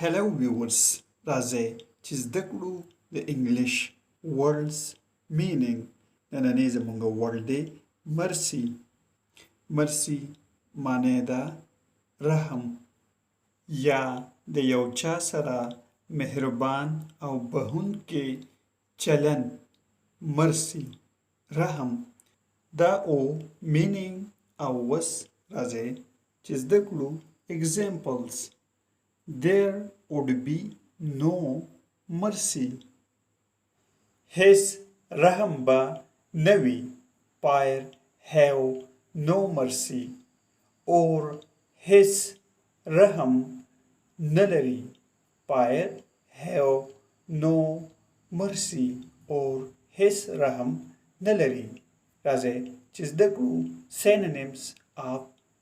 Hello viewers, راځئ چې زده کړو د انګلیش words meaning. نننی زموږ word دی mercy. mercy معنی ده رحم یا د یو چا سره مهربان او بخښونکی چلند. mercy رحم دا او meaning او وس راځئ چې زده کړو examples. There would be no mercy. His رحم به نوی Fire have no mercy. Or his رحم نلري Fire have no mercy. Or his رحم نلري. راځئ چې زده کړو synonyms of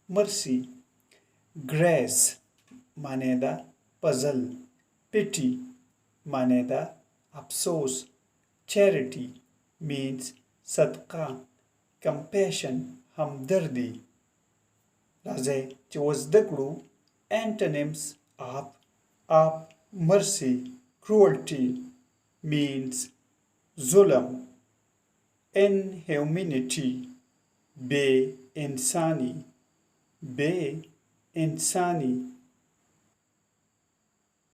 mercy. Grace معنی ده پزل. pity معنی ده افسوس. charity means صدقه. compassion همدردی. راځئ چې وزده کړو antonyms of mercy. cruelty means ظلم. inhumanity بے انسانی.